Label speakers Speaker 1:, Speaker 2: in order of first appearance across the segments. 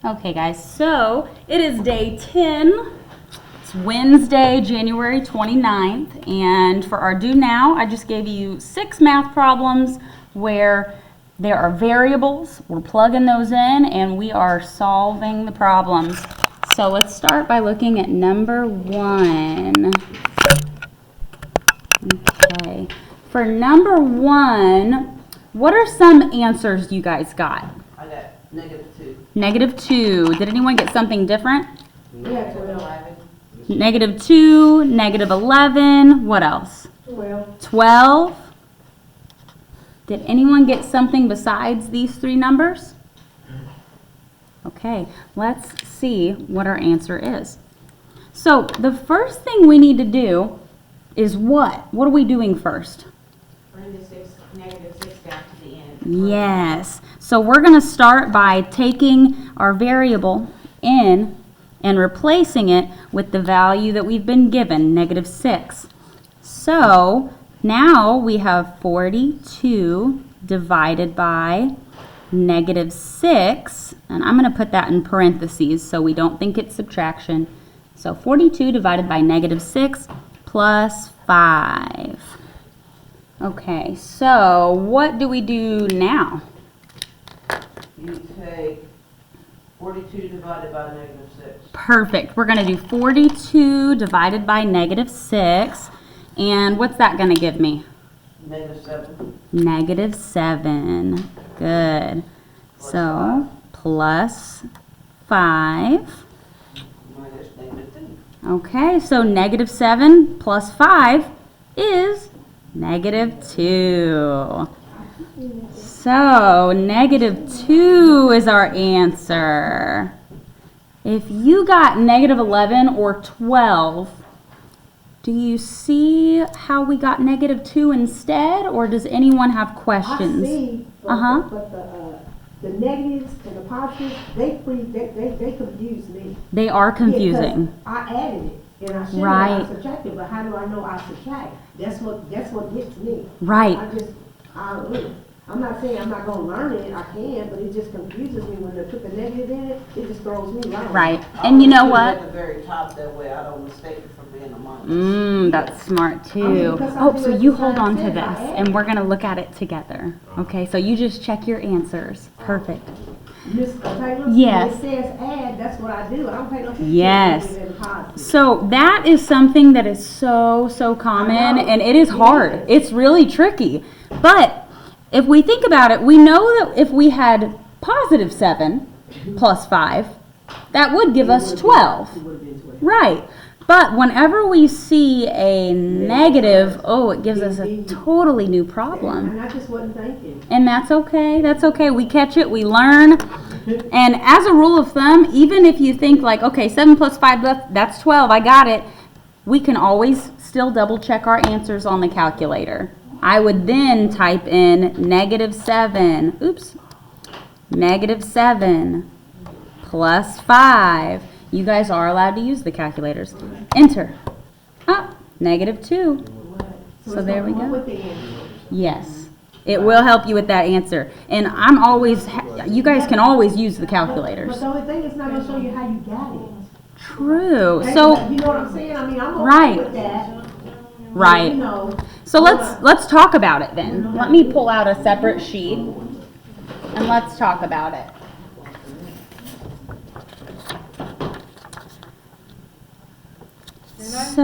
Speaker 1: Okay guys, so it is day 10. It's Wednesday, January 29th, and for our do now, I just gave you 6 math problems where there are variables. We're plugging those in and we are solving the problems. So let's start by looking at number 1. Okay, for number 1, what are some answers you guys got?
Speaker 2: I got -2.
Speaker 1: -2. Did anyone get something different?
Speaker 2: Yeah, 11.
Speaker 1: -2, -11. What else?
Speaker 2: 12.
Speaker 1: 12. Did anyone get something besides these 3 numbers? Okay, let's see what our answer is. So the first thing we need to do is what? What are we doing first?
Speaker 2: Bring the -6 down to the end.
Speaker 1: Yes. So we're going to start by taking our variable in and replacing it with the value that we've been given, -6. So now we have 42 divided by -6, and I'm going to put that in parentheses so we don't think it's subtraction. So 42 divided by -6 plus 5. Okay, so what do we do now?
Speaker 2: You take 42 divided by -6.
Speaker 1: Perfect. We're going to do 42 divided by -6. And what's that going to give me?
Speaker 2: -7.
Speaker 1: -7. Good. So, plus 5.
Speaker 2: Minus -2.
Speaker 1: Okay, so -7 plus 5 is -2. So, -2 is our answer. If you got -11 or 12, do you see how we got -2 instead, or does anyone have questions?
Speaker 3: I see, but the negatives and the positives, they confuse me.
Speaker 1: They are confusing.
Speaker 3: Yeah, 'cause I added it, and I should
Speaker 1: Right.
Speaker 3: have subtracted, but how do I know I subtract? That's what gets me.
Speaker 1: Right.
Speaker 3: I'm not saying I'm not gonna learn it, I can, but it just confuses me when they put the negative in it, it just throws me right.
Speaker 1: Right. And you know
Speaker 2: Put it
Speaker 1: what?
Speaker 2: At the very top, that way I don't mistake it for being a minus.
Speaker 1: That's smart too.
Speaker 3: I mean, because I
Speaker 1: Oh,
Speaker 3: do
Speaker 1: so
Speaker 3: it
Speaker 1: you
Speaker 3: the
Speaker 1: hold
Speaker 3: same
Speaker 1: on to
Speaker 3: thing.
Speaker 1: this and we're going to look at it together. Okay, so you just check your answers. Perfect.
Speaker 3: Miss Taylor?
Speaker 1: Yes.
Speaker 3: It says add, that's what I do, I don't pay no attention.
Speaker 1: Yes.
Speaker 3: To negative and positive.
Speaker 1: So that is something that is so common, and it is hard. It's really tricky. But if we think about it, we know that if we had +7 plus 5, that would give us 12.
Speaker 3: It would've been 12.
Speaker 1: Right. But whenever we see a negative, it gives us a totally new problem.
Speaker 3: And I just wasn't thinking.
Speaker 1: And that's okay. That's okay. We catch it. We learn. And as a rule of thumb, even if you think like, okay, 7 plus 5, that's 12. I got it. We can always still double check our answers on the calculator. I would then type in -7. Oops. -7 plus 5. You guys are allowed to use the calculators. Enter. -2. So there we go.
Speaker 3: With the answer.
Speaker 1: Yes. It will help you with that answer. And you guys can always use the calculators.
Speaker 3: But the only thing, it's not gonna show you how you got it.
Speaker 1: True.
Speaker 3: You
Speaker 1: So,
Speaker 3: know what I'm saying? I mean, I'm
Speaker 1: Right.
Speaker 3: okay with that.
Speaker 1: right.
Speaker 3: You know.
Speaker 1: So let's talk about it then. Let me pull out a separate sheet and let's talk about it. So,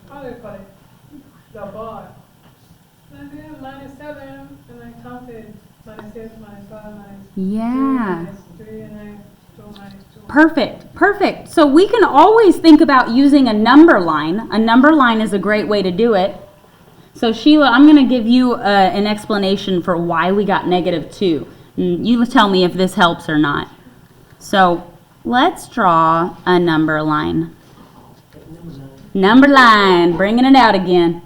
Speaker 4: how do you call it? The bar. And then -7, and I counted -6, -5,
Speaker 1: yeah.
Speaker 4: -3, and I do -2.
Speaker 1: Perfect. So we can always think about using a number line. A number line is a great way to do it. So Sheila, I'm going to give you an explanation for why we got -2. You tell me if this helps or not. So let's draw a number line. Number line, bringing it out again.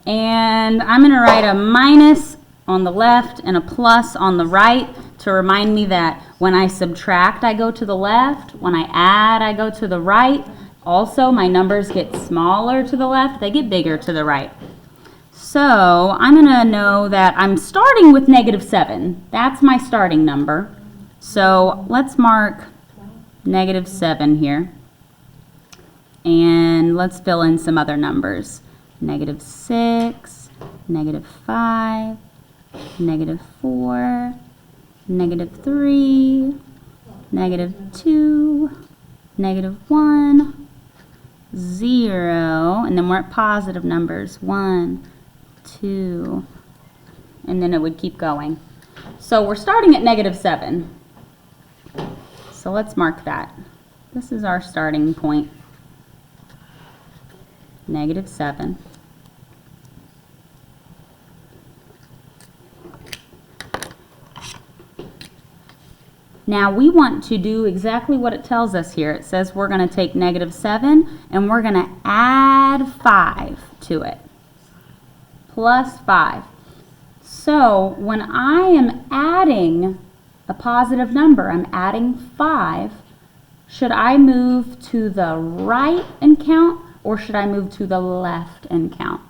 Speaker 1: And I'm going to write a minus on the left and a plus on the right to remind me that when I subtract, I go to the left. When I add, I go to the right. Also, my numbers get smaller to the left. They get bigger to the right. So I'm going to know that I'm starting with -7. That's my starting number. So let's mark -7 here. And let's fill in some other numbers. -6, -5, -4, -3, -2, -1, 0, and then we're at positive numbers, 1, 2, and then it would keep going. So we're starting at -7. So let's mark that. This is our starting point. -7. Now we want to do exactly what it tells us here. It says we're going to take -7 and we're going to add 5 to it. Plus 5. So when I am adding a positive number, I'm adding 5, should I move to the right and count, or should I move to the left and count?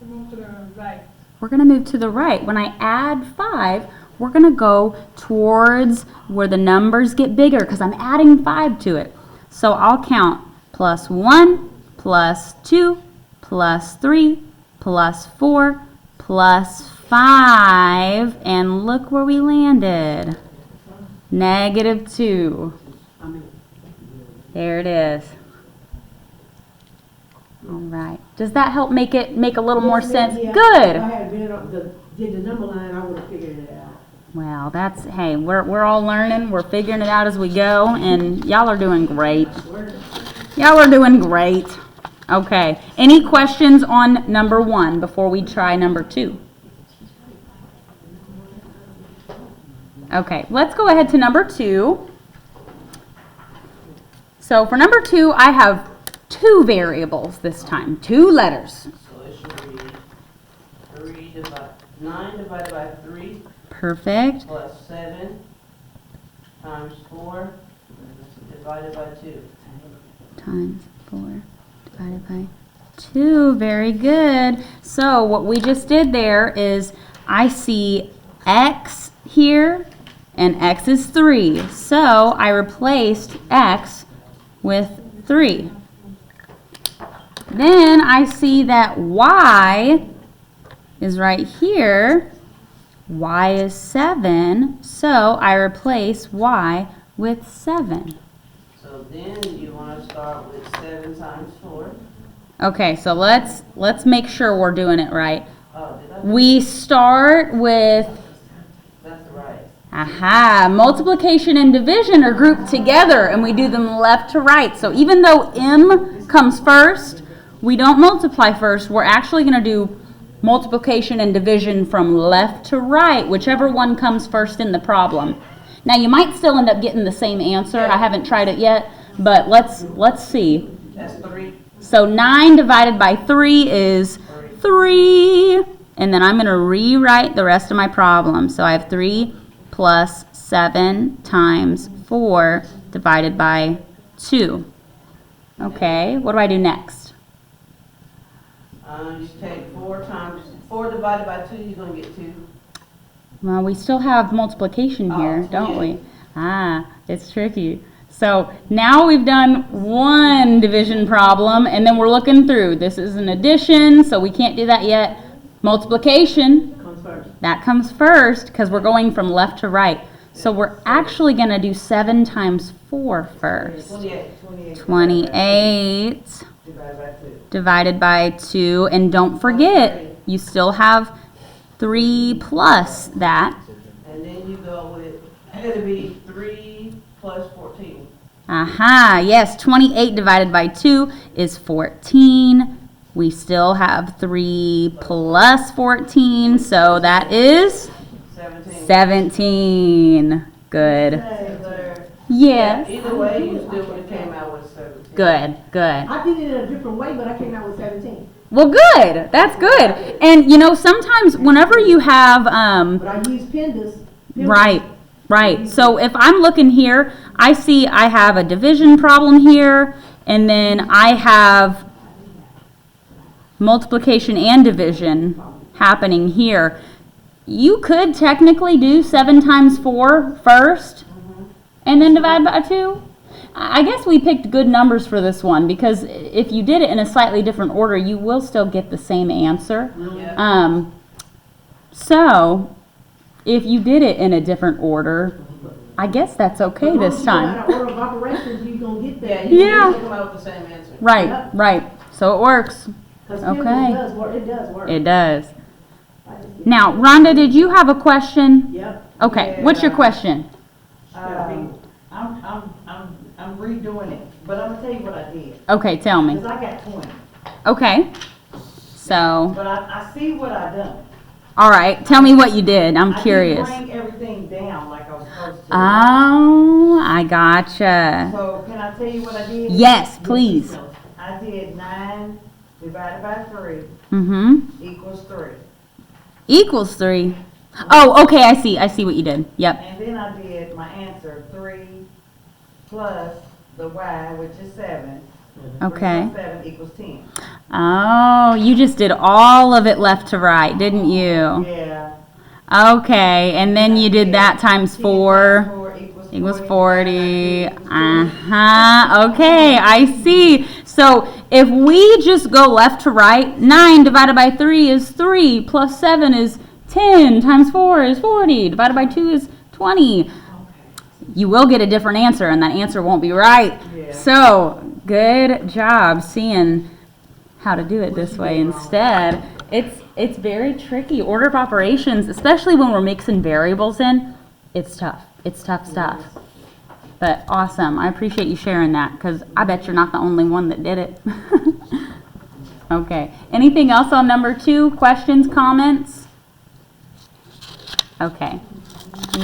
Speaker 4: Move to the right.
Speaker 1: We're going to move to the right. When I add 5, we're going to go towards where the numbers get bigger because I'm adding 5 to it. So I'll count +1, +2, +3, +4, +5, and look where we landed. -2. There it is. All right. Does that help make a little more sense?
Speaker 3: Yeah.
Speaker 1: Good.
Speaker 3: If I had been up did the number line, I would have figured it out.
Speaker 1: Well, that's, hey, we're all learning. We're figuring it out as we go, and y'all are doing great. Y'all are doing great. Okay. Any questions on number 1 before we try number 2? Okay, let's go ahead to number 2. So for number 2, I have 2 variables this time, 2 letters.
Speaker 2: So it should be 9 divided by 3
Speaker 1: Perfect.
Speaker 2: plus 7 times 4 divided by 2.
Speaker 1: Times 4 divided by 2. Very good. So what we just did there is I see x here, and x is 3. So I replaced x with 3. Then I see that y is right here. Y is 7. So I replace y with 7.
Speaker 2: So then you want to start with 7 times 4.
Speaker 1: Okay, so let's make sure we're doing it right.
Speaker 2: Oh, did I?
Speaker 1: We start with,
Speaker 2: That's right.
Speaker 1: aha, multiplication and division are grouped together and we do them left to right. So even though m comes first, we don't multiply first. We're actually going to do multiplication and division from left to right, whichever one comes first in the problem. Now you might still end up getting the same answer. I haven't tried it yet, but let's see.
Speaker 2: That's 3.
Speaker 1: So 9 divided by 3 is 3. And then I'm going to rewrite the rest of my problem. So I have 3 plus 7 times 4 divided by 2. Okay, what do I do next?
Speaker 2: You take 4 divided by 2, you're going to get 2.
Speaker 1: Well, we still have multiplication here, don't we? Ah, it's tricky. So now we've done one division problem, and then we're looking through. This is an addition, so we can't do that yet. Multiplication,
Speaker 3: Comes first.
Speaker 1: that comes first because we're going from left to right. So we're actually going to do 7 times 4 first.
Speaker 2: 28.
Speaker 1: 28
Speaker 2: Divided by 2.
Speaker 1: divided by 2. And don't forget, you still have 3 plus that.
Speaker 2: And then you go with, it'll be 3 plus 14.
Speaker 1: Aha, yes, 28 divided by 2 is 14. We still have 3 plus 14, so that is
Speaker 2: 17.
Speaker 1: 17. Good. Yes.
Speaker 2: Either way, you still would have came out with 17.
Speaker 1: Good, good.
Speaker 3: I did it in a different way, but I came out with 17.
Speaker 1: Well, good. That's good. And, you know, sometimes whenever you have,
Speaker 3: But I used PINDAS.
Speaker 1: right, right. So if I'm looking here, I see I have a division problem here, and then I have multiplication and division happening here. You could technically do 7 times 4 first and then divide by 2. I guess we picked good numbers for this one because if you did it in a slightly different order, you will still get the same answer.
Speaker 2: Yeah.
Speaker 1: So, if you did it in a different order, I guess that's okay this time.
Speaker 3: But order of operations, you gonna get
Speaker 2: Yeah,
Speaker 3: that.
Speaker 2: you
Speaker 1: Yeah.
Speaker 2: can come out with the same answer.
Speaker 1: Right, right. So it works.
Speaker 3: 'Cause
Speaker 1: Okay.
Speaker 3: it does work, it does work.
Speaker 1: It does.
Speaker 3: I just get-
Speaker 1: Now, Rhonda, did you have a question?
Speaker 3: Yep.
Speaker 1: Okay, what's your
Speaker 5: Yeah.
Speaker 1: question?
Speaker 5: I'm redoing it, but I'm gonna tell you what I did,
Speaker 1: Okay, tell me.
Speaker 5: cause I got 20,
Speaker 1: Okay. So,
Speaker 5: but I see what I done.
Speaker 1: all right, tell me what you did. I'm curious.
Speaker 5: I didn't bring everything down like I was supposed to.
Speaker 1: Oh, I gotcha.
Speaker 5: So can I tell you what I did?
Speaker 1: Yes, please.
Speaker 5: I did 9 divided by 3
Speaker 1: Mm-hmm.
Speaker 5: equals 3.
Speaker 1: Equals 3. Oh, okay, I see what you did. Yep.
Speaker 5: And then I did my answer, 3 plus the y, which is 7. 3
Speaker 1: Okay.
Speaker 5: plus 7 equals 10.
Speaker 1: Oh, you just did all of it left to right, didn't you?
Speaker 5: Yeah.
Speaker 1: Okay, and then you did that times
Speaker 5: 10
Speaker 1: 4.
Speaker 5: times 4
Speaker 1: Equals 40.
Speaker 5: 40.
Speaker 1: Uh-huh. Okay, I see. So if we just go left to right, 9 divided by 3 is 3, plus 7 is 10, times 4 is 40, divided by 2 is 20. You will get a different answer, and that answer won't be right.
Speaker 5: Yeah.
Speaker 1: So, good job seeing how to do it this way instead. It's very tricky. Order of operations, especially when we're mixing variables in, it's tough. It's tough stuff. But awesome. I appreciate you sharing that because I bet you're not the only one that did it. Okay. Anything else on number 2? Questions, comments? Okay.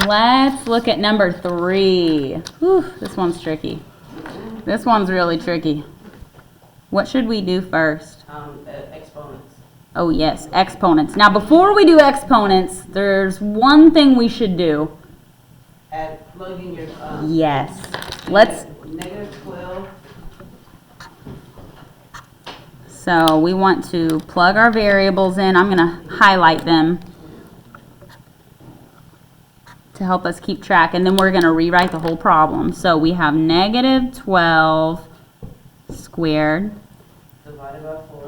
Speaker 1: Let's look at number 3. Whew, this one's tricky. This one's really tricky. What should we do first?
Speaker 2: Exponents.
Speaker 1: Oh yes, exponents. Now before we do exponents, there's one thing we should do.
Speaker 2: Plug in your,
Speaker 1: Yes. Let's,
Speaker 2: negative 12.
Speaker 1: so we want to plug our variables in. I'm going to highlight them to help us keep track, and then we're going to rewrite the whole problem. So we have negative 12 squared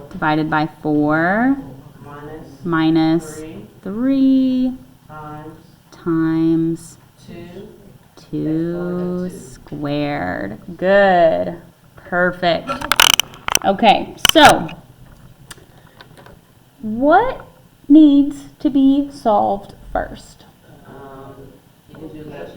Speaker 2: Divided by 4.
Speaker 1: minus
Speaker 2: 3
Speaker 1: 3
Speaker 2: times
Speaker 1: times
Speaker 2: 2.
Speaker 1: 2 squared. Good. Perfect. Okay, so what needs to be solved first?
Speaker 2: You can do that.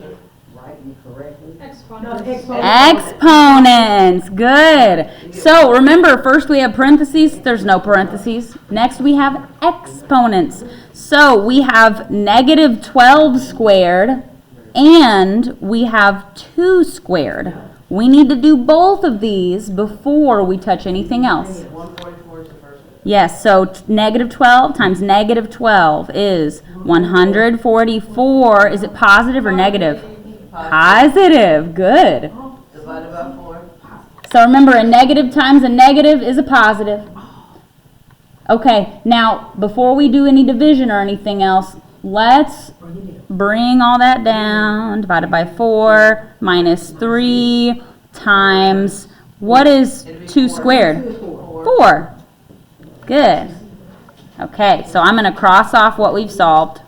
Speaker 5: Writing correctly.
Speaker 3: No,
Speaker 4: Exponents.
Speaker 1: Exponents. Good. So remember, first we have parentheses. There's no parentheses. Next we have exponents. So we have negative 12 squared and we have 2 squared. We need to do both of these before we touch anything else.
Speaker 2: 144 is the first one.
Speaker 1: Yes, so negative 12 times negative 12 is 144. Is it positive or negative? Positive. Good.
Speaker 2: Divided by 4.
Speaker 1: So remember, a negative times a negative is a positive. Okay, now before we do any division or anything else, let's bring all that down. Divided by 4 minus 3 times, what is 2 squared? 4. Good. Okay, so I'm going to cross off what we've solved.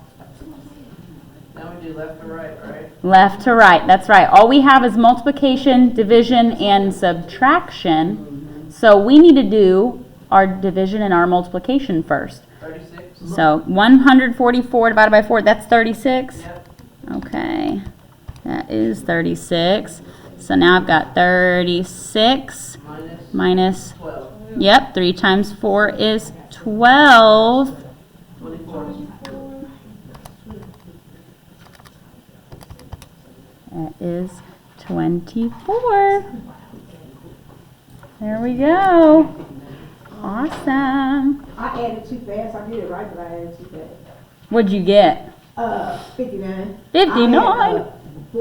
Speaker 2: Now we do left to right, right?
Speaker 1: Left to right, that's right. All we have is multiplication, division, and subtraction. So we need to do our division and our multiplication first.
Speaker 2: 36.
Speaker 1: So 144 divided by 4, that's 36?
Speaker 2: Yep.
Speaker 1: Okay, that is 36. So now I've got 36 minus,
Speaker 2: 12.
Speaker 1: yep, 3 times 4 is 12.
Speaker 2: 24.
Speaker 1: That is 24. There we go. Awesome.
Speaker 3: I added too fast, I did it right, but I added too fast.
Speaker 1: What'd you get?
Speaker 3: 59.
Speaker 1: 59.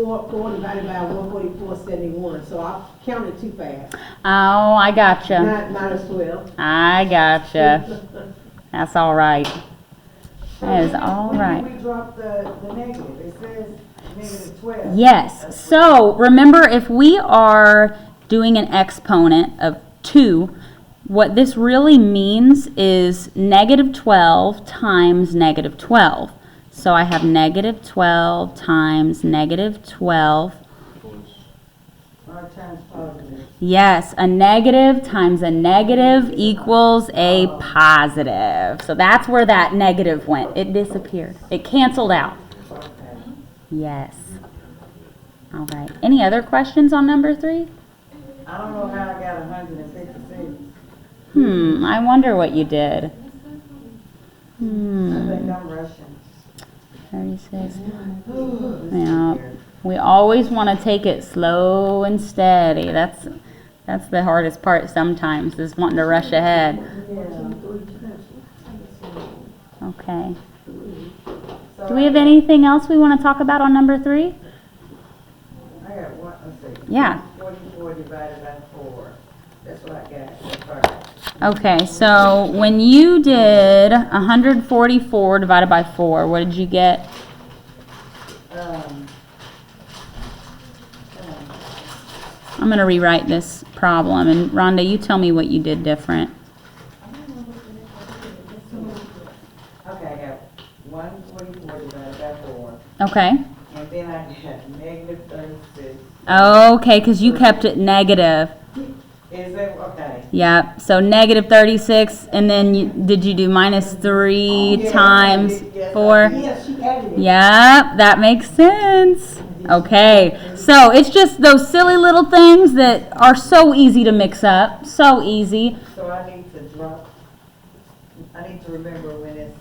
Speaker 3: 4 divided by 144.71, so I counted too fast.
Speaker 1: Oh, I gotcha.
Speaker 3: Minus 12.
Speaker 1: I gotcha. That's all right. That is all right.
Speaker 5: When did we drop the negative? It says negative 12.
Speaker 1: Yes. So remember, if we are doing an exponent of 2, what this really means is negative 12 times negative 12. So I have negative 12 times negative 12.
Speaker 5: Or times positive.
Speaker 1: Yes, a negative times a negative equals a positive. So that's where that negative went. It disappeared. It canceled out.
Speaker 5: Okay.
Speaker 1: Yes. All right. Any other questions on number 3?
Speaker 5: I don't know how I got 156.
Speaker 1: I wonder what you did.
Speaker 5: I think I'm rushing.
Speaker 1: 36.
Speaker 5: Ooh, this is
Speaker 1: Yeah.
Speaker 5: weird.
Speaker 1: We always want to take it slow and steady. That's the hardest part sometimes, is wanting to rush ahead. Okay.
Speaker 5: So
Speaker 1: Do we have anything else we want to talk about on number 3?
Speaker 5: I got one, let's see.
Speaker 1: Yeah.
Speaker 5: 44 divided by 4. That's what I got. First.
Speaker 1: Okay, so when you did 144 divided by 4, what did you get? I'm going to rewrite this problem, and Rhonda, you tell me what you did different.
Speaker 5: Okay, I got 144 divided by 4.
Speaker 1: Okay.
Speaker 5: And then I got negative 36.
Speaker 1: Okay, because you kept it negative.
Speaker 5: Is that, okay.
Speaker 1: Yep, so negative 36, and then did you do minus 3
Speaker 5: Yeah,
Speaker 1: times
Speaker 5: yes, I
Speaker 1: 4?
Speaker 5: did.
Speaker 3: Yeah, she added it.
Speaker 1: Yep, that makes sense. Okay, so it's just those silly little things that are so easy to mix up, so easy.
Speaker 5: So I need to drop, I need to remember when it's,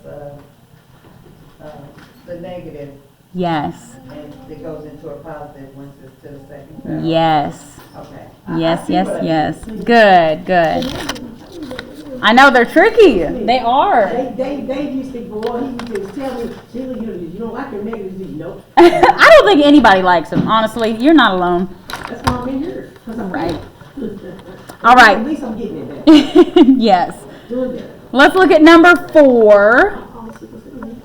Speaker 5: the negative,
Speaker 1: Yes,
Speaker 5: and it goes into a positive once it's to the second paragraph.
Speaker 1: yes,
Speaker 5: Okay.
Speaker 1: yes, yes, yes. Good, good. I know they're tricky. They are.
Speaker 3: They used to go, he used to tell me, Sheila, you don't like your negatives, do you know?
Speaker 1: I don't think anybody likes them, honestly. You're not alone.
Speaker 3: That's why I'm in here. 'Cause I'm
Speaker 1: Right.
Speaker 3: All
Speaker 1: All right.
Speaker 3: At least I'm getting it better.
Speaker 1: Yes.
Speaker 3: Doing better.
Speaker 1: Let's look at number 4.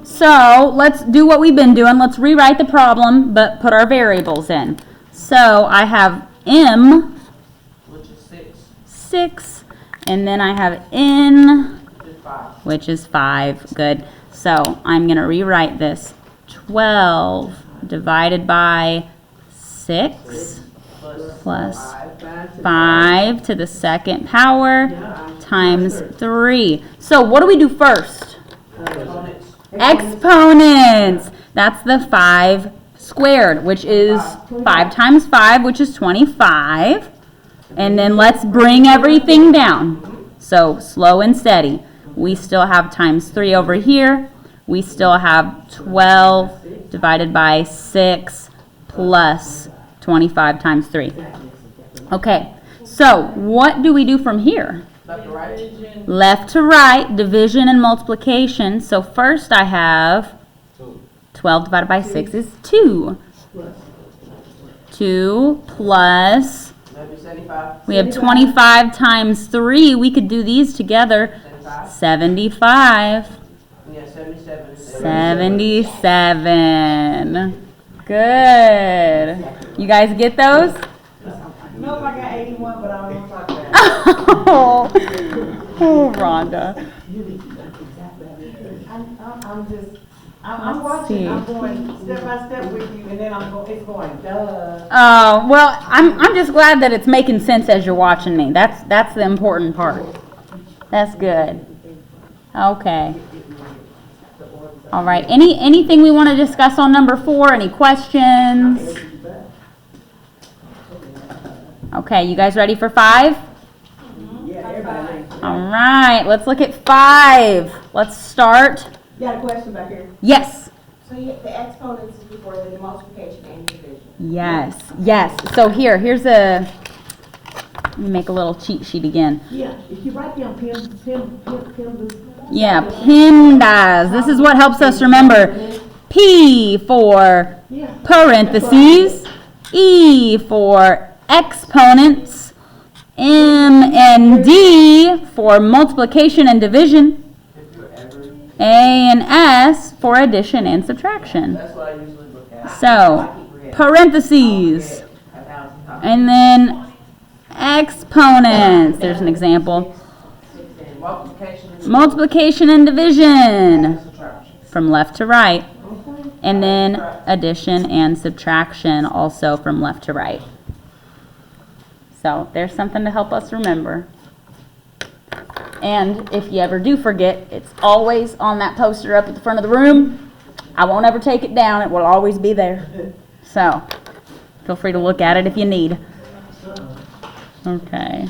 Speaker 1: So let's do what we've been doing. Let's rewrite the problem, but put our variables in. So I have m,
Speaker 2: Which is 6,
Speaker 1: 6, and then I have n,
Speaker 2: which is 5.
Speaker 1: which is 5. Good. So I'm going to rewrite this. 12 divided by 6 plus 5 to the second power times 3. So what do we do first?
Speaker 2: Components.
Speaker 1: Exponents. That's the 5 squared, which is 5 times 5, which is 25. And then let's bring everything down. So slow and steady. We still have times 3 over here. We still have 12 divided by 6 plus 25 times 3. Okay, so what do we do from here?
Speaker 2: Left to right.
Speaker 1: Left to right, division and multiplication. So first I have 12 divided by 6 is 2. 2 plus,
Speaker 2: That'd be 75.
Speaker 1: we have 25 times 3. We could do these together.
Speaker 2: 75.
Speaker 1: 75.
Speaker 2: We have 77.
Speaker 1: 77. Good. You guys get those?
Speaker 5: Nope, I got 81, but I don't want to talk about it.
Speaker 1: Oh, Rhonda.
Speaker 5: I'm
Speaker 1: Let's
Speaker 5: watching,
Speaker 1: see.
Speaker 5: I'm going step by step with you, and then it's going, duh.
Speaker 1: Oh, well, I'm just glad that it's making sense as you're watching me. That's the important part. That's good. Okay. All right. Anything we want to discuss on number 4? Any questions? Okay, you guys ready for 5? All right, let's look at 5. Let's start.
Speaker 3: You got a question back here?
Speaker 1: Yes.
Speaker 6: So the exponents is before the multiplication and division.
Speaker 1: Yes. Yes. So here's a, let me make a little cheat sheet again.
Speaker 3: Yeah, if you write down PIM.
Speaker 1: Yeah, PIMDAS. This is what helps us remember. P for
Speaker 3: Yeah.
Speaker 1: parentheses, E for exponents, M and D for multiplication and division, A and S for addition and subtraction.
Speaker 2: That's what I usually look at.
Speaker 1: So, parentheses, and then exponents. There's an example. Multiplication and division from left to right. And then addition and subtraction also from left to right. So there's something to help us remember. And if you ever do forget, it's always on that poster up at the front of the room. I won't ever take it down. It will always be there. So feel free to look at it if you need. Okay.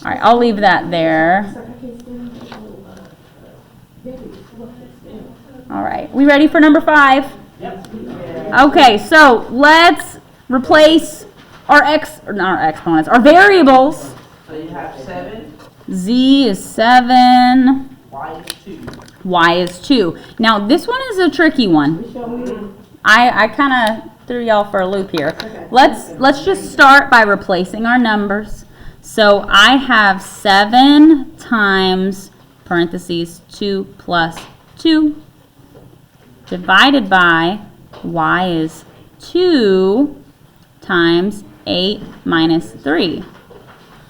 Speaker 1: All right, I'll leave that there. All right, we ready for number 5?
Speaker 2: Yep.
Speaker 1: Okay, so let's replace our exponents, our variables.
Speaker 2: So you have 7,
Speaker 1: Z is 7,
Speaker 2: Y is 2.
Speaker 1: Y is 2. Now this one is a tricky one. I kind of threw y'all for a loop here. Let's just start by replacing our numbers. So I have 7 times parentheses 2 plus 2 divided by Y is 2 times 8 minus 3.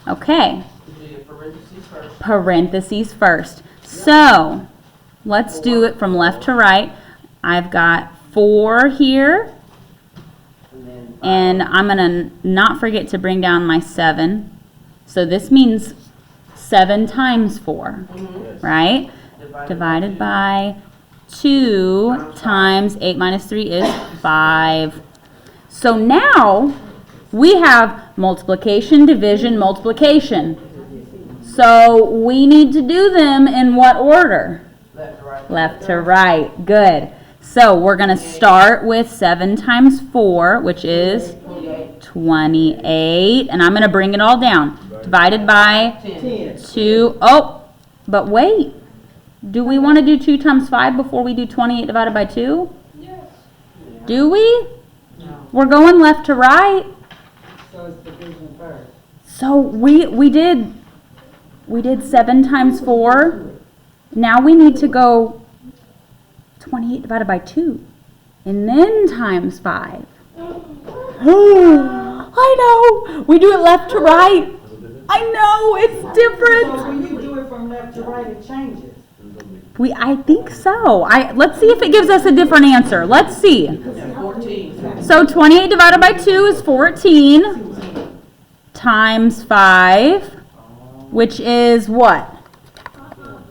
Speaker 1: Okay.
Speaker 2: Do your parentheses first.
Speaker 1: Parentheses first. So let's do it from left to right. I've got 4 here,
Speaker 2: And then
Speaker 1: and I'm going to not forget to bring down my 7. So this means 7 times 4, right? Divided by 2 times 8 minus 3 is 5. So now we have multiplication, division, multiplication. So we need to do them in what order?
Speaker 2: left to right.
Speaker 1: Left to right. Good. So we're going to start with 7 times 4, which is 28. And I'm going to bring it all down. Divided by 2. Oh, but wait. Do we want to do 2 times 5 before we do 28 divided by 2?
Speaker 4: Yes.
Speaker 1: Do we? We're going left to right.
Speaker 5: So it's division first.
Speaker 1: So we did 7 times 4. Now we need to go 28 divided by 2. And then times 5. I know. We do it left to right. I know, it's
Speaker 5: So
Speaker 1: different.
Speaker 5: when you do it from left to right, it changes.
Speaker 1: I think so. Let's see if it gives us a different answer. Let's see.
Speaker 2: Yeah, 14.
Speaker 1: So 28 divided by 2 is 14 times 5, which is what?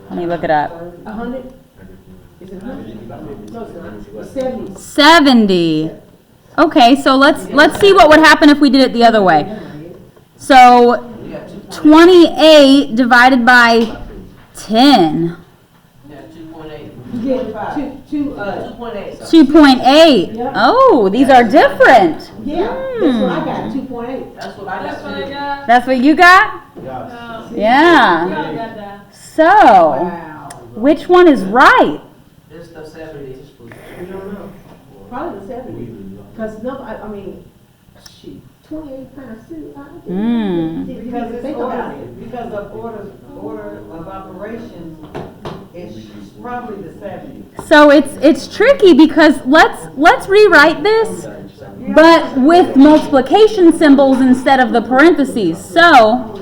Speaker 1: Let me look it up.
Speaker 3: 100? Is it 100? No, it's not. It's 70.
Speaker 1: 70. Okay, so let's see what would happen if we did it the other way. So
Speaker 2: You got 2.8.
Speaker 1: 28 divided by 10.
Speaker 2: Yeah, 2.8.
Speaker 3: You get two,
Speaker 2: 2.8.
Speaker 1: 2.8.
Speaker 3: Yep.
Speaker 1: Oh, these are different.
Speaker 3: yeah, that's what I got, 2.8.
Speaker 2: That's what I
Speaker 4: That's what I
Speaker 2: got.
Speaker 4: got.
Speaker 1: That's what you got?
Speaker 4: We
Speaker 1: Yeah.
Speaker 4: all got that.
Speaker 1: So,
Speaker 5: Wow.
Speaker 1: which one is right?
Speaker 2: It's the 70.
Speaker 3: I don't know. Probably the 70. Because no, I mean, shoot, 28 times 2, I don't
Speaker 1: Mm.
Speaker 5: Because it's
Speaker 3: think about it.
Speaker 5: because of order of operations, it's probably the 70.
Speaker 1: So it's tricky because let's rewrite this, but with multiplication symbols instead of the parentheses. So,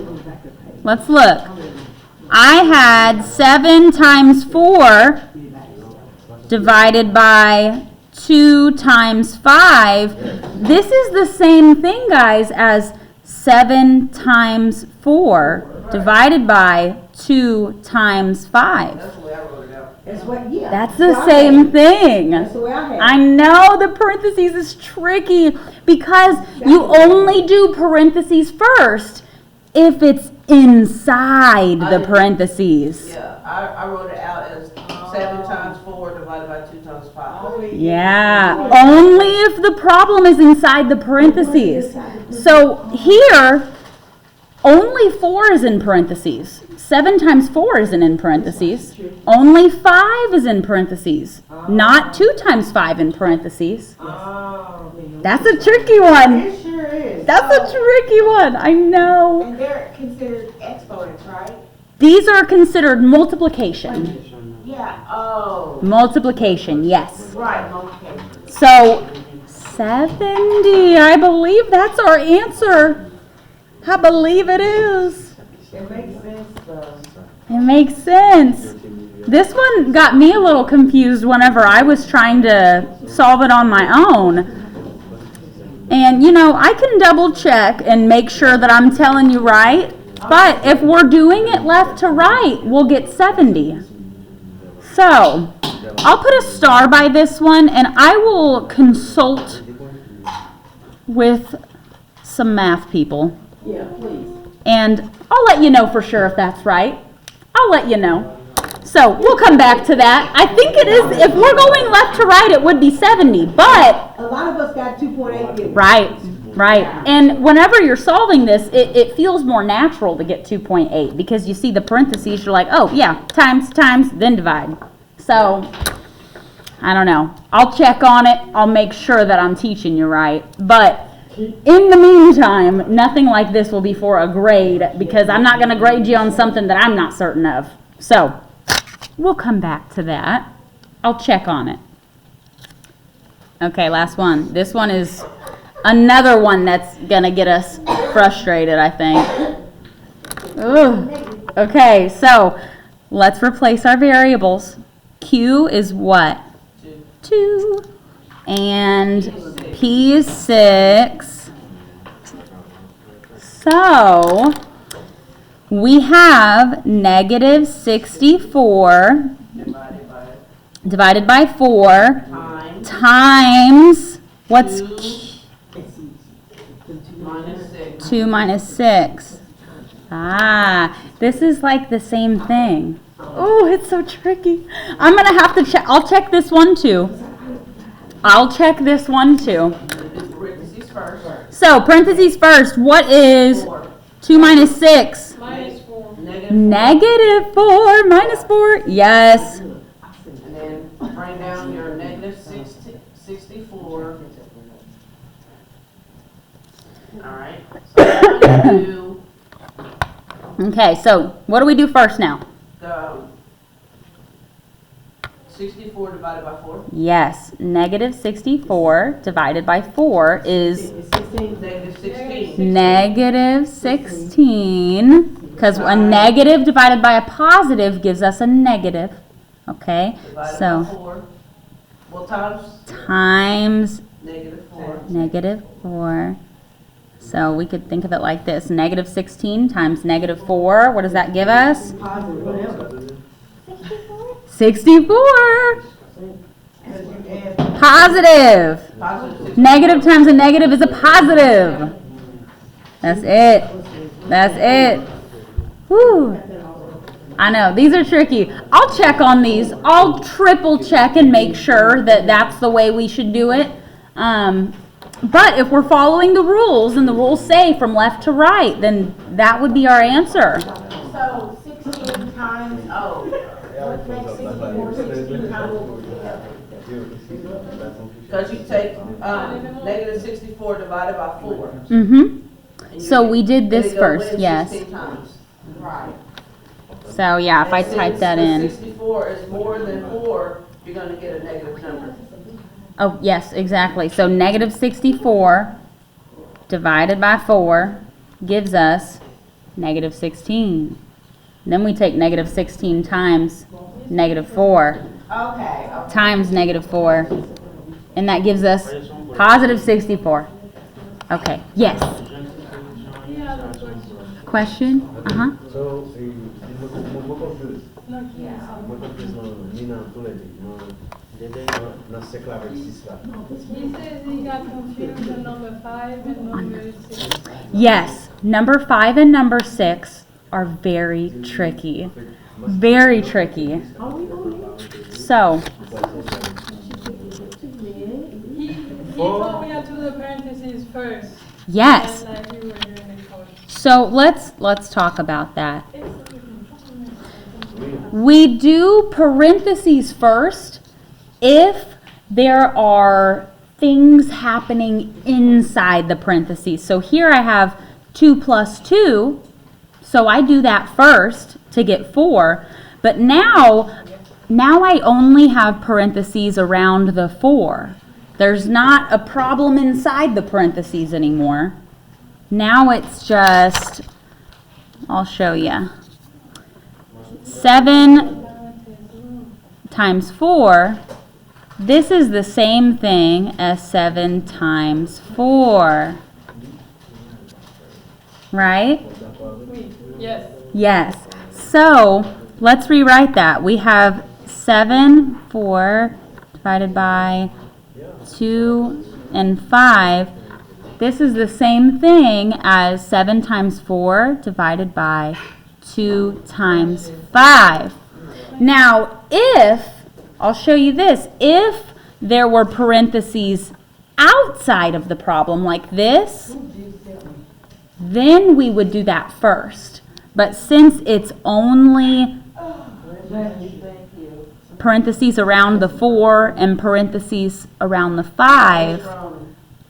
Speaker 1: let's look. I had 7 times 4 divided by 2 times 5. This is the same thing, guys, as 7 times 4 divided by 2 times 5.
Speaker 2: That's the way I wrote it out.
Speaker 3: That's what, yeah.
Speaker 1: That's the
Speaker 3: what I
Speaker 1: same
Speaker 3: had.
Speaker 1: thing.
Speaker 3: That's the way I had.
Speaker 1: I know the parentheses is tricky because you only do parentheses first if it's inside the parentheses.
Speaker 2: Yeah, I wrote it out as 7 times 4 divided by 2 times 5.
Speaker 1: Yeah, only if the problem is inside the parentheses. So here, Only 4 is in parentheses. 7 times 4 isn't in parentheses. Only 5 is in parentheses. Not 2 times 5 in parentheses.
Speaker 3: Oh,
Speaker 1: That's a tricky one.
Speaker 3: it sure is.
Speaker 1: That's a tricky one. I know.
Speaker 6: And they're considered exponents, right?
Speaker 1: These are considered multiplication.
Speaker 6: Yeah, oh,
Speaker 1: Multiplication, yes.
Speaker 6: right, multiplication.
Speaker 1: So 70, I believe that's our answer. I believe it is.
Speaker 5: It makes sense though.
Speaker 1: It makes sense. This one got me a little confused whenever I was trying to solve it on my own. And you know, I can double check and make sure that I'm telling you right. But if we're doing it left to right, we'll get 70. So, I'll put a star by this one and I will consult with some math people.
Speaker 3: Yeah, please.
Speaker 1: And I'll let you know for sure if that's right. I'll let you know. So, we'll come back to that. I think it is, if we're going left to right, it would be 70. But,
Speaker 3: A lot of us got 2.8.
Speaker 1: right. And whenever you're solving this, it feels more natural to get 2.8 because you see the parentheses, you're like, oh yeah, times, then divide. So, I don't know. I'll check on it. I'll make sure that I'm teaching you right. But in the meantime, nothing like this will be for a grade because I'm not going to grade you on something that I'm not certain of. So, we'll come back to that. I'll check on it. Okay, last one. This one is another one that's going to get us frustrated, I think. Ugh. Okay, so let's replace our variables. Q is what? 2. And P is 6. So we have negative 64 divided by 4 times what's
Speaker 2: -6.
Speaker 1: 2 minus 6. Ah, this is like the same thing. Oh, it's so tricky. I'm going to have to check. I'll check this one too.
Speaker 2: Parentheses first.
Speaker 1: So, parentheses first. What is 2 minus 6?
Speaker 4: Minus 4.
Speaker 1: Negative 4 minus 4. Yes.
Speaker 2: And then bring down your negative 64. Alright, so we're going to do
Speaker 1: Okay, so what do we do first now?
Speaker 2: the 64 divided by 4.
Speaker 1: Yes, negative 64 divided by 4 is
Speaker 3: It's 16.
Speaker 2: Negative 16.
Speaker 1: negative 16. Because a negative divided by a positive gives us a negative. Okay,
Speaker 2: Divided by
Speaker 1: so
Speaker 2: 4. Well, times
Speaker 1: times
Speaker 2: negative 4.
Speaker 1: negative 4. So we could think of it like this. Negative 16 times negative 4. What does that give us?
Speaker 3: Positive, whatever.
Speaker 1: 64.
Speaker 2: Because you add
Speaker 1: Positive.
Speaker 2: positive 6.
Speaker 1: Negative times a negative is a positive. That's it. That's it. Whew. I know, these are tricky. I'll check on these. I'll triple check and make sure that that's the way we should do it. But if we're following the rules and the rules say from left to right, then that would be our answer.
Speaker 6: So 16 times, what makes 64 16 times?
Speaker 2: Because you take negative 64 divided by 4.
Speaker 1: Mm-hmm.
Speaker 2: And
Speaker 1: So
Speaker 2: you
Speaker 1: we did
Speaker 2: then
Speaker 1: this
Speaker 2: it go
Speaker 1: first,
Speaker 2: in
Speaker 1: yes.
Speaker 2: 16 times.
Speaker 6: Right.
Speaker 1: So yeah, if I
Speaker 2: And
Speaker 1: type
Speaker 2: since
Speaker 1: that
Speaker 2: the
Speaker 1: in.
Speaker 2: 64 is more than 4, you're going to get a negative number.
Speaker 1: Oh, yes, exactly. So negative 64 divided by 4 gives us negative 16. Then we take negative 16 times negative 4
Speaker 6: Okay.
Speaker 1: times negative 4. And that gives us positive 64. Okay, yes.
Speaker 4: Yeah, the
Speaker 1: Question?
Speaker 4: question.
Speaker 1: Uh-huh.
Speaker 7: So, muy confused.
Speaker 4: No, yeah.
Speaker 7: Muy confused no sé claro si está.
Speaker 4: He says he got confused on number 5 and number 6.
Speaker 1: Yes, number 5 and number 6 are very tricky. Very tricky. So,
Speaker 4: He told me to do the parentheses first.
Speaker 1: yes.
Speaker 4: And like you were doing it first.
Speaker 1: So let's talk about that. We do parentheses first if there are things happening inside the parentheses. So here I have 2 plus 2, so I do that first to get 4. But now I only have parentheses around the 4. There's not a problem inside the parentheses anymore. Now it's just, I'll show you. 7 times 4, this is the same thing as 7 times 4. Right?
Speaker 4: Yes.
Speaker 1: Yes. So, let's rewrite that. We have 7, 4 divided by 2 and 5. This is the same thing as 7 times 4 divided by 2 times 5. Now, I'll show you this, if there were parentheses outside of the problem like this, then we would do that first. But since it's only parentheses around the 4 and parentheses around the 5,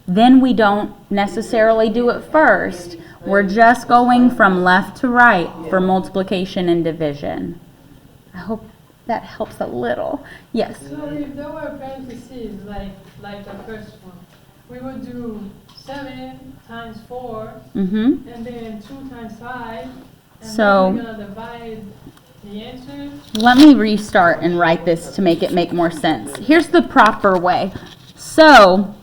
Speaker 1: then we don't necessarily do it first. We're just going from left to right for multiplication and division. I hope that helps a little. Yes?
Speaker 4: So if there were parentheses like the first one, we would do 7 times 4,
Speaker 1: Mm-hmm.
Speaker 4: and then 2 times 5, and
Speaker 1: So-
Speaker 4: then we're going to divide the answer.
Speaker 1: Let me restart and write this to make it make more sense. Here's the proper way. So,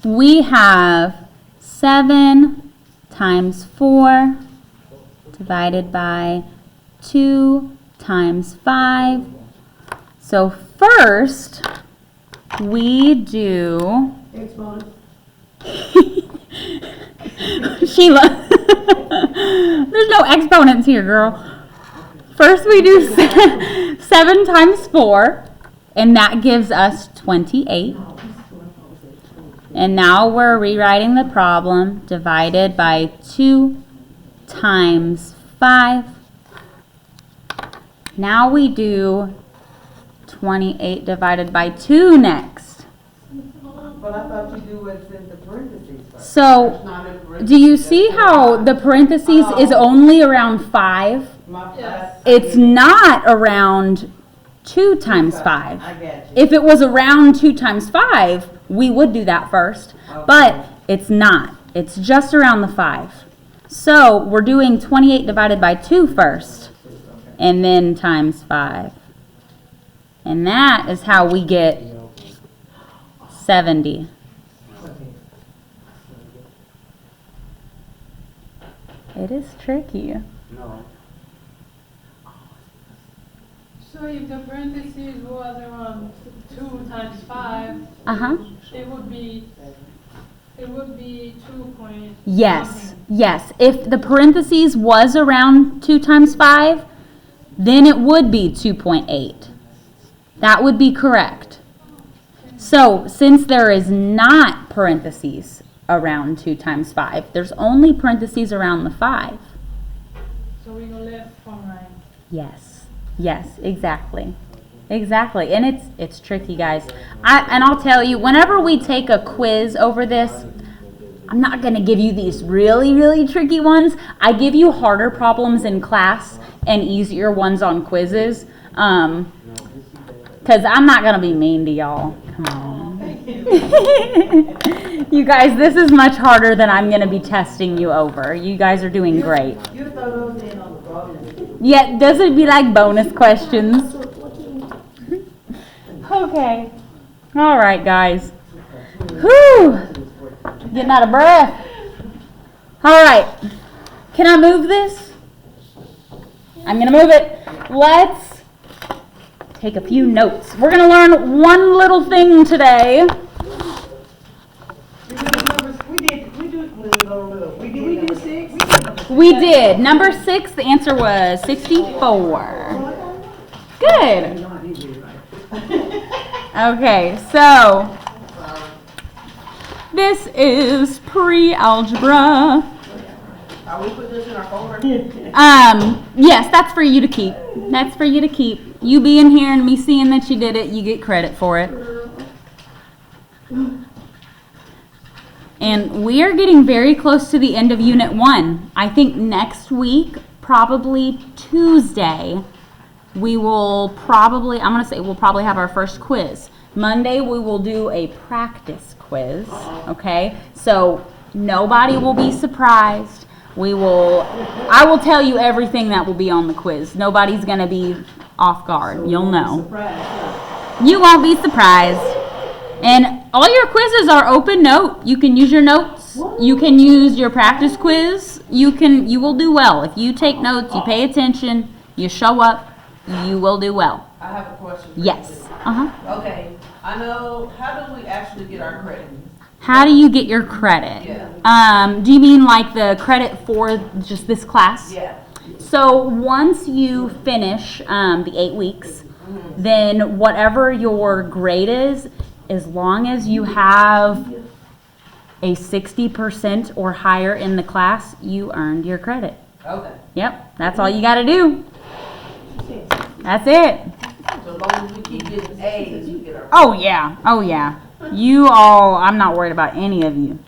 Speaker 1: we have 7 times 4 divided by 2 times 5. So first, we do...
Speaker 3: Exponent.
Speaker 1: Sheila, there's no exponents here, girl. First we do 7 times 4, and that gives us 28. And now we're rewriting the problem, divided by 2 times 5. Now we do 28 divided by 2 next.
Speaker 5: But I thought you do what's in the parentheses first.
Speaker 1: So, do you see how the parentheses is only around 5?
Speaker 4: Yes.
Speaker 1: It's not around 2 times 5.
Speaker 5: I got you.
Speaker 1: If it was around 2 times 5, we would do that first, but it's not. It's just around the 5. So we're doing 28 divided by 2 first, and then times 5. And that is how we get 70. It is tricky.
Speaker 7: No.
Speaker 4: So if the parentheses was around 2 times 5,
Speaker 1: Uh-huh.
Speaker 4: it would be 2 point
Speaker 1: Yes,
Speaker 4: something.
Speaker 1: yes. If the parentheses was around 2 times 5, then it would be 2.8. That would be correct. So, since there is not parentheses around 2 times 5, there's only parentheses around the 5.
Speaker 4: So we go left from right.
Speaker 1: Yes, yes, exactly. Exactly, and it's tricky, guys. I'll tell you, whenever we take a quiz over this, I'm not going to give you these really, really tricky ones. I give you harder problems in class and easier ones on quizzes, because I'm not going to be mean to y'all. Come on. You guys, this is much harder than I'm going to be testing you over. You guys are doing great.
Speaker 5: You throw those in on the bonus.
Speaker 1: Yeah, does it be like bonus questions? Okay. All right, guys. Whew. Getting out of breath. All right. Can I move this? I'm going to move it. Let's take a few notes. We're going to learn one little thing today.
Speaker 3: We do 6?
Speaker 1: We did. Number 6, the answer was 64. Good. Okay, so this is pre-algebra.
Speaker 2: Are we putting this in our folder?
Speaker 1: Yes, that's for you to keep. That's for you to keep. You being here and me seeing that you did it, you get credit for it. And we are getting very close to the end of Unit 1. I think next week, probably Tuesday, we'll probably have our first quiz. Monday, we will do a practice quiz, okay? So nobody will be surprised. I will tell you everything that will be on the quiz. Nobody's going to be off guard. You'll know. You won't be surprised. And all your quizzes are open note. You can use your notes. You can use your practice quiz. You will do well. If you take notes, you pay attention, you show up, you will do well.
Speaker 2: I have a question. For
Speaker 1: Yes.
Speaker 2: you. Okay, I know, how do we actually get our credit?
Speaker 1: How do you get your credit?
Speaker 2: Yeah.
Speaker 1: Do you mean like the credit for just this class?
Speaker 2: Yeah.
Speaker 1: So once you finish the 8 weeks, then whatever your grade is, as long as you have a 60% or higher in the class, you earned your credit.
Speaker 2: Okay.
Speaker 1: Yep, that's all you got to do. That's it.
Speaker 2: So as long as we keep getting A's, we get our.
Speaker 1: Oh yeah, oh yeah. You all, I'm not worried about any of you.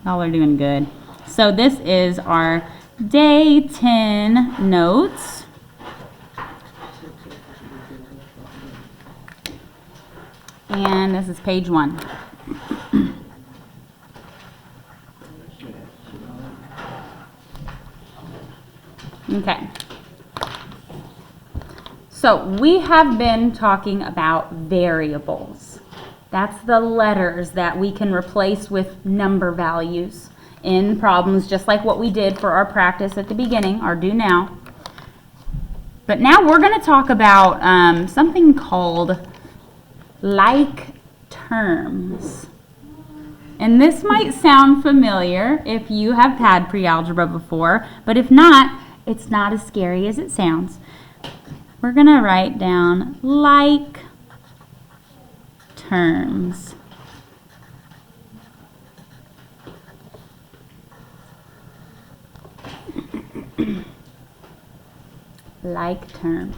Speaker 1: Y'all are doing good. So this is our day 10 notes. And this is page 1. Okay. So we have been talking about variables. That's the letters that we can replace with number values in problems, just like what we did for our practice at the beginning, or do now. But now we're going to talk about something called like terms. And this might sound familiar if you have had pre-algebra before, but if not, it's not as scary as it sounds. We're going to write down like terms. Like terms.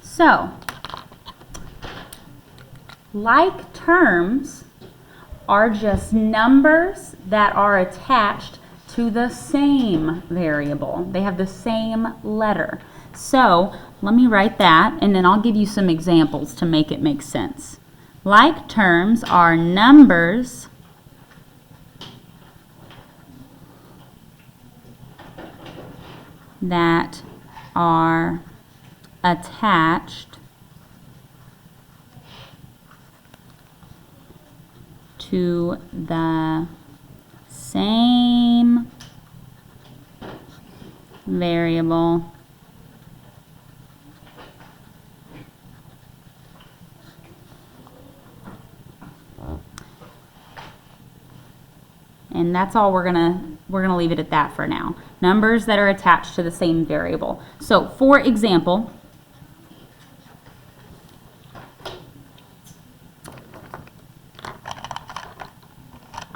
Speaker 1: So, like terms are just numbers that are attached to the same variable. They have the same letter. So, let me write that, and then I'll give you some examples to make it make sense. Like terms are numbers that are attached to the same variable and that's all we're gonna leave it at that for now. Numbers that are attached to the same variable. So for example,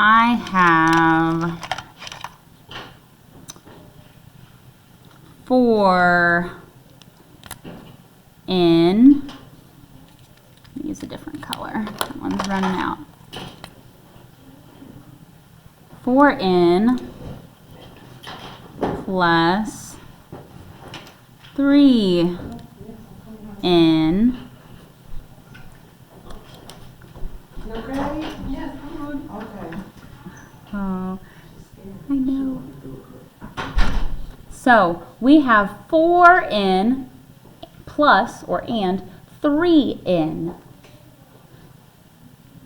Speaker 1: I have 4 in, let me use a different color, that one's running out. 4n plus 3n.
Speaker 3: Okay?
Speaker 4: Yes, I'm good.
Speaker 3: Okay.
Speaker 1: Oh, I know. So we have 4n plus, or and, 3n.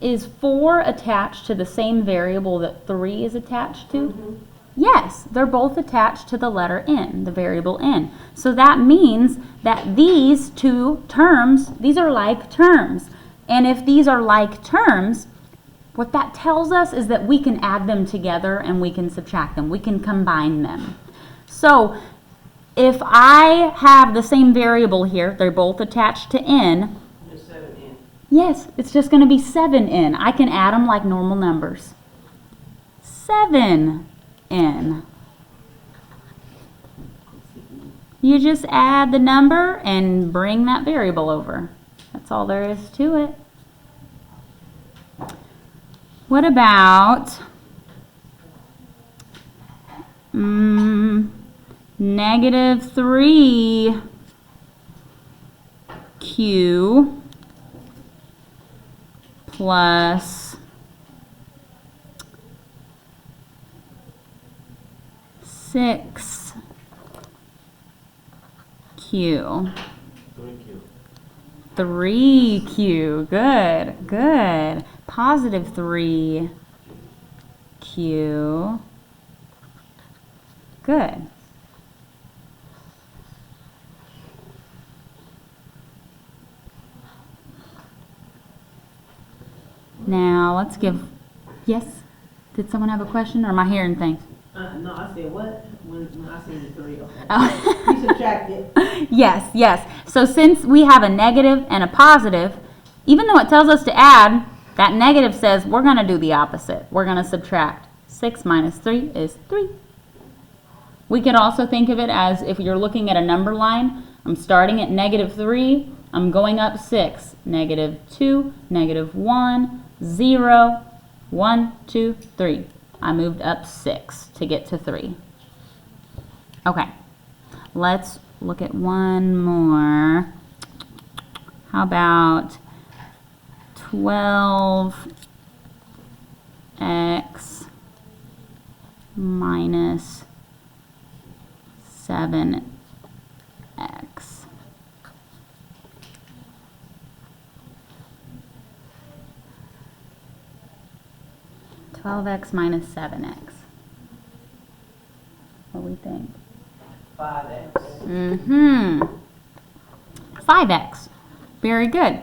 Speaker 1: Is 4 attached to the same variable that 3 is attached to? Yes, they're both attached to the letter n, the variable n. So that means that these two terms, these are like terms. And if these are like terms, what that tells us is that we can add them together and we can subtract them. We can combine them. So if I have the same variable here, they're both attached to n.
Speaker 2: Just 7n.
Speaker 1: Yes, it's just going to be 7n. I can add them like normal numbers. 7n. You just add the number and bring that variable over. That's all there is to it. What about negative 3q plus 6q. 3q. Good, good. Positive 3q. Good. Now let's give, yes? Did someone have a question or am I hearing things?
Speaker 3: No, I said what? When I said the 3, okay.
Speaker 1: Oh.
Speaker 3: You subtracted.
Speaker 1: Yes, yes. So since we have a negative and a positive, even though it tells us to add, that negative says we're going to do the opposite. We're going to subtract. 6 minus 3 is 3. We could also think of it as if you're looking at a number line, I'm starting at negative 3, I'm going up 6, negative 2, negative 1, 0, 1, 2, 3. I moved up 6 to get to 3. Okay, let's look at one more. How about 12x minus 7x. 12x minus 7x. What do we think?
Speaker 2: 5x.
Speaker 1: 5x. Very good.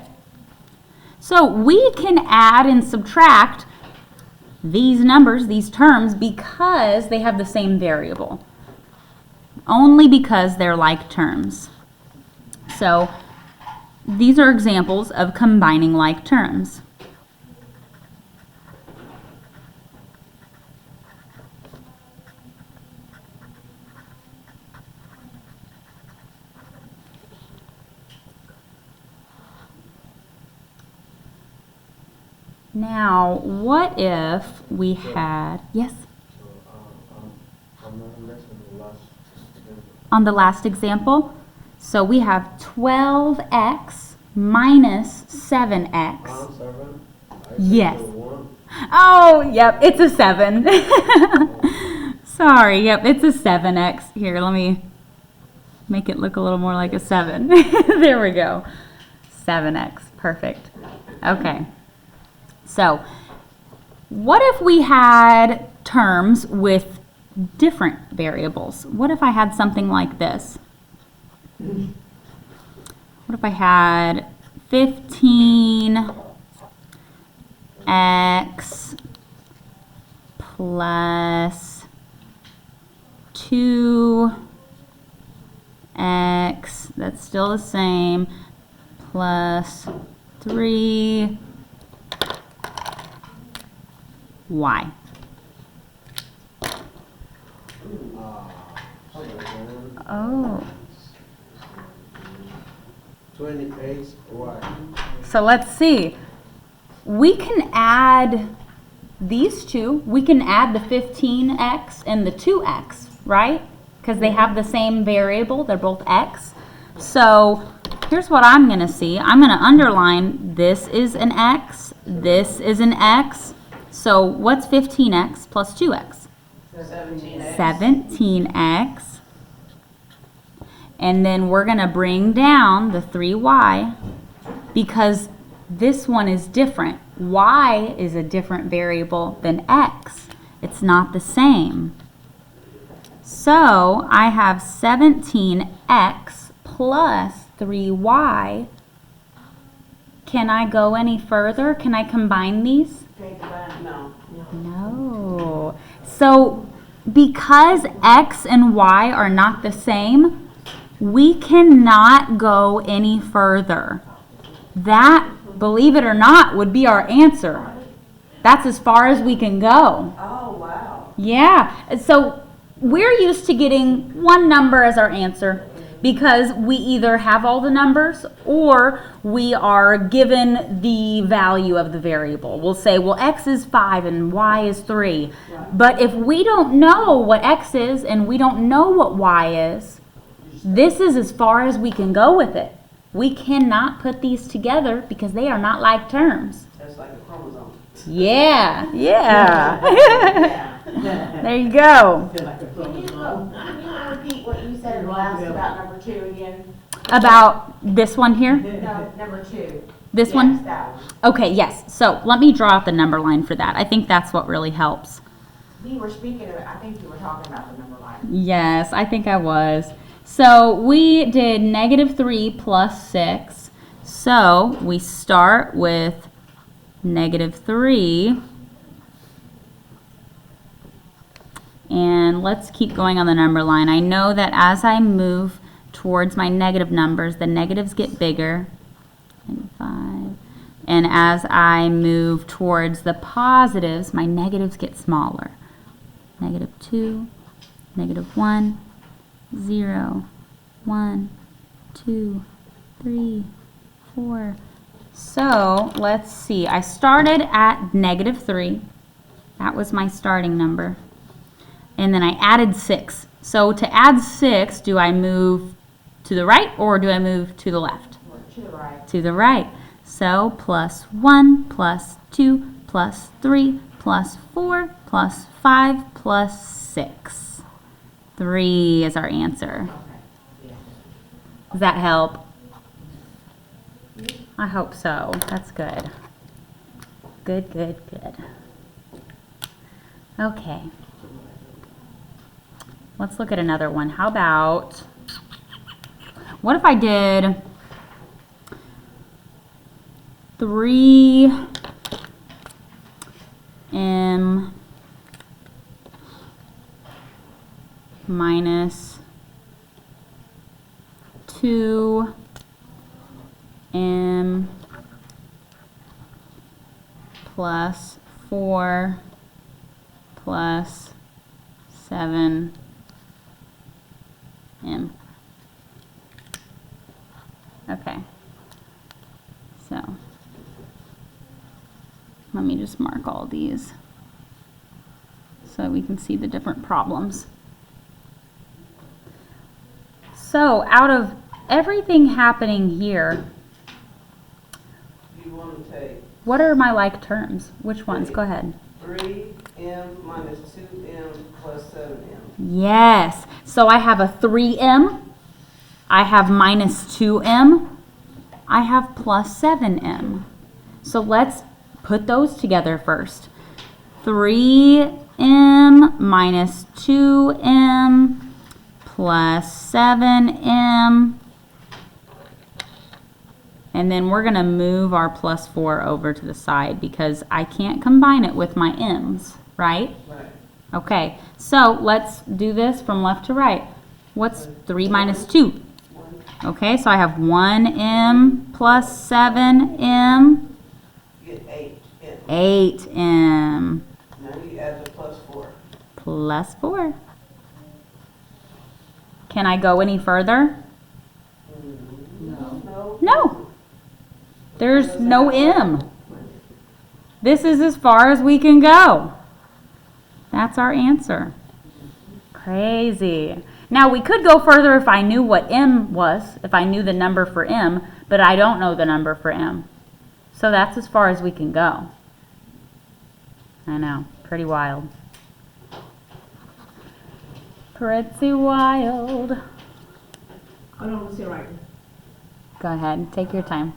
Speaker 1: So we can add and subtract these numbers, these terms, because they have the same variable. Only because they're like terms. So these are examples of combining like terms. Now, what if we had, yes? On the last example, so we have 12x minus 7x. Yes. Oh, yep, it's a 7. Sorry, yep, it's a 7x. Here, let me make it look a little more like a 7. There we go. 7x, perfect. Okay. So, what if we had terms with different variables? What if I had something like this? What if I had 15x plus 2x, that's still the same, plus 3y. Oh.
Speaker 7: 28y.
Speaker 1: So let's see. We can add these two. We can add the 15x and the 2x, right? Because they have the same variable. They're both x. So here's what I'm going to see. I'm going to underline this is an x. This is an x. So what's 15x plus 2x?
Speaker 2: 17x.
Speaker 1: 17x. And then we're going to bring down the 3y because this one is different. Y is a different variable than x. It's not the same. So I have 17x plus 3y. Can I go any further? Can I combine these?
Speaker 2: No.
Speaker 1: No. So because x and y are not the same, we cannot go any further. That believe it or not, would be our answer. That's as far as we can go.
Speaker 2: Oh, wow.
Speaker 1: Yeah, and so we're used to getting one number as our answer because we either have all the numbers or we are given the value of the variable. We'll say, well, x is 5 and y is 3. But if we don't know what x is and we don't know what y is, this is as far as we can go with it. We cannot put these together because they are not like terms.
Speaker 2: That's like a chromosome.
Speaker 1: Yeah, yeah. There you go.
Speaker 6: Can you repeat what you said last about number 2 again?
Speaker 1: About this one here?
Speaker 6: No, number 2.
Speaker 1: This
Speaker 6: Yes,
Speaker 1: one?
Speaker 6: that one.
Speaker 1: Okay, yes. So let me draw out the number line for that. I think that's what really helps.
Speaker 6: You were speaking of it, I think you were talking about the number line.
Speaker 1: Yes, I think I was. So we did -3 plus 6. So we start with -3. And let's keep going on the number line. I know that as I move towards my negative numbers, the negatives get bigger. And 5. And as I move towards the positives, my negatives get smaller. -2, -1, 0, 1, 2, 3, 4. So let's see. I started at -3. That was my starting number. And then I added 6. So to add 6, do I move to the right or do I move to the left?
Speaker 6: To the right.
Speaker 1: To the right. So +1, +2, +3, +4, +5, +6. 3 is our answer. Does that help? I hope so. That's good. Good, good, good. Okay. Let's look at another one. How about, what if I did 3m minus 2m plus 4 plus 7m. Okay. So let me just mark all these so we can see the different problems. So out of everything happening here,
Speaker 2: You want to take
Speaker 1: what are my like terms? Which ones? Go ahead.
Speaker 2: 3m minus 2m plus 7m.
Speaker 1: Yes. So I have a 3m. I have -2m. I have plus 7m. So let's put those together first. 3m minus 2m plus 7m. And then we're going to move our plus 4 over to the side because I can't combine it with my m's, right?
Speaker 2: Right.
Speaker 1: Okay, so let's do this from left to right. What's 3 minus 2? Okay, so I have 1m plus 7m,
Speaker 2: Get 8m.
Speaker 1: 8m
Speaker 2: Now you add the plus 4.
Speaker 1: plus 4. Can I go any further?
Speaker 2: No.
Speaker 1: No. There's no m. This is as far as we can go. That's our answer. Crazy. Now we could go further if I knew what m was, if I knew the number for m, but I don't know the number for m. So that's as far as we can go. I know, pretty wild. Pretty wild.
Speaker 3: Hold on, let's see right.
Speaker 1: Go ahead, take your time.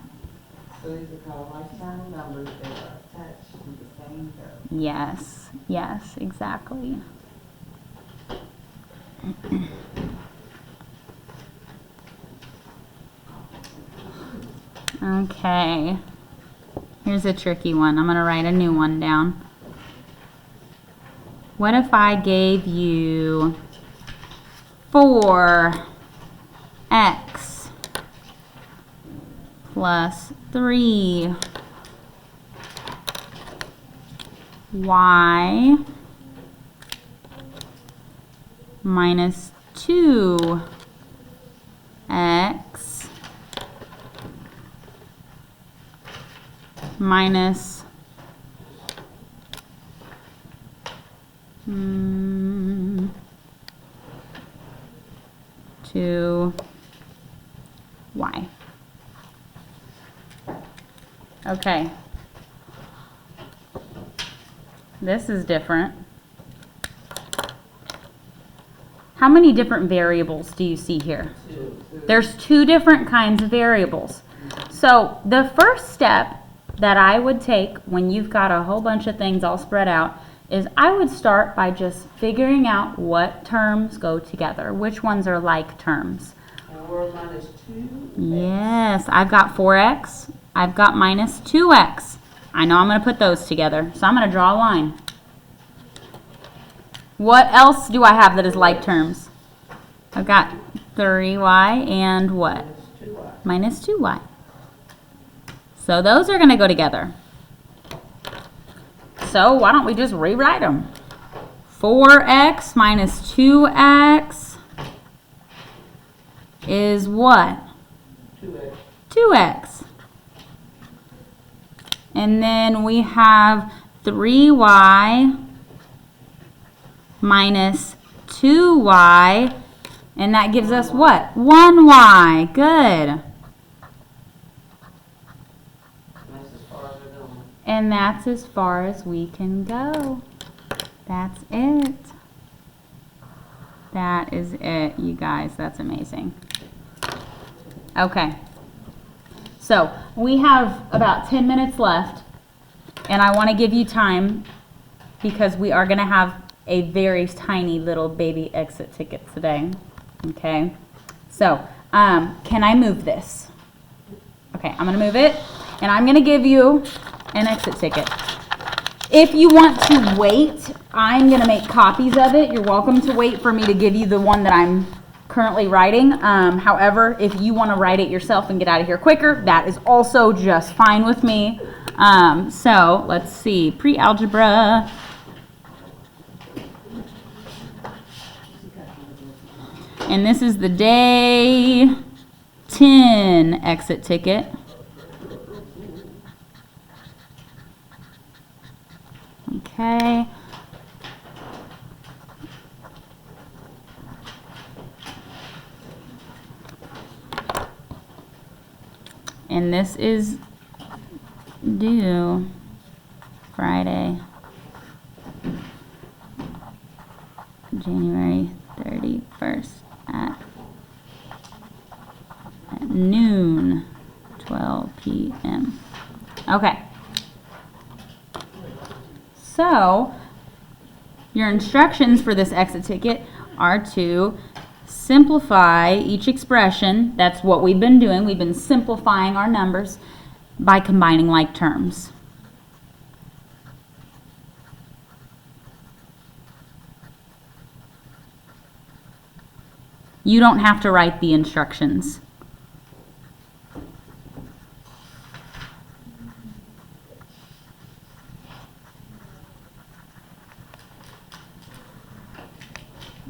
Speaker 5: So these are called lifetime numbers that are attached to the same term.
Speaker 1: Yes, yes, exactly. Okay, here's a tricky one. I'm going to write a new one down. What if I gave you 4x plus 3 y minus 2x minus 2y. Okay. This is different. How many different variables do you see here? There's two different kinds of variables. So the first step that I would take when you've got a whole bunch of things all spread out is I would start by just figuring out what terms go together. Which ones are like terms?
Speaker 2: 4 minus 2.
Speaker 1: Yes, I've got 4x. I've got minus 2x. I know I'm going to put those together, so I'm going to draw a line. What else do I have that is like terms? I've got 3y and what? Minus 2y. So those are going to go together. So why don't we just rewrite them? 4x minus 2x is what?
Speaker 2: 2x.
Speaker 1: 2x. And then we have 3y minus 2y, and that gives us what? 1y. Good.
Speaker 2: That's as far as we're going.
Speaker 1: And that's as far as we can go. That's it. That is it, you guys. That's amazing. Okay. So we have about 10 minutes left, and I want to give you time because we are going to have a very tiny little baby exit ticket today. Okay. So can I move this? Okay, I'm going to move it, and I'm going to give you an exit ticket. If you want to wait, I'm going to make copies of it. You're welcome to wait for me to give you the one that I'm currently writing. However, if you want to write it yourself and get out of here quicker, that is also just fine with me. So let's see, pre-algebra. And this is the day 10 exit ticket. Okay. And this is due Friday, January 31st at noon, 12 p.m. Okay. So, your instructions for this exit ticket are to simplify each expression. That's what we've been doing. We've been simplifying our numbers by combining like terms. You don't have to write the instructions.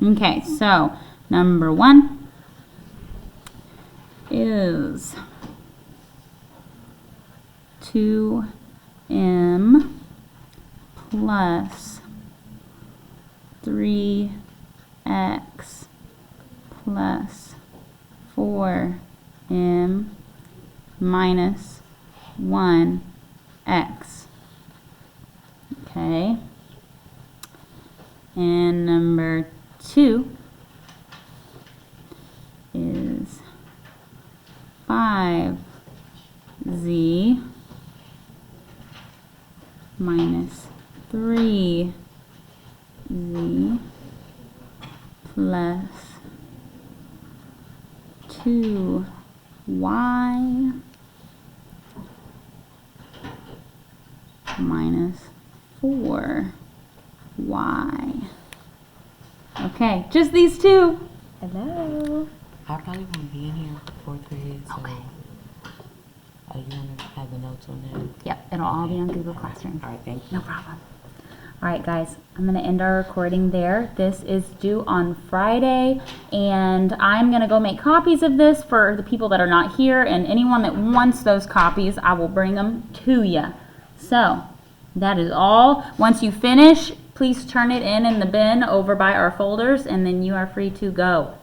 Speaker 1: Okay, so number 1 is 2m plus 3x plus 4m minus 1x. Okay. And number 2 is 5z minus 3z plus 2y minus 4y. Okay, just these two. Hello.
Speaker 6: I probably won't be in here for 4th grade, so
Speaker 1: Okay.
Speaker 6: you want to have the notes on that?
Speaker 1: Yep, it'll all be on Google Classroom.
Speaker 6: All right, thank you.
Speaker 1: No problem. All right, guys, I'm going to end our recording there. This is due on Friday, and I'm going to go make copies of this for the people that are not here, and anyone that wants those copies, I will bring them to you. So, that is all. Once you finish, please turn it in the bin over by our folders, and then you are free to go.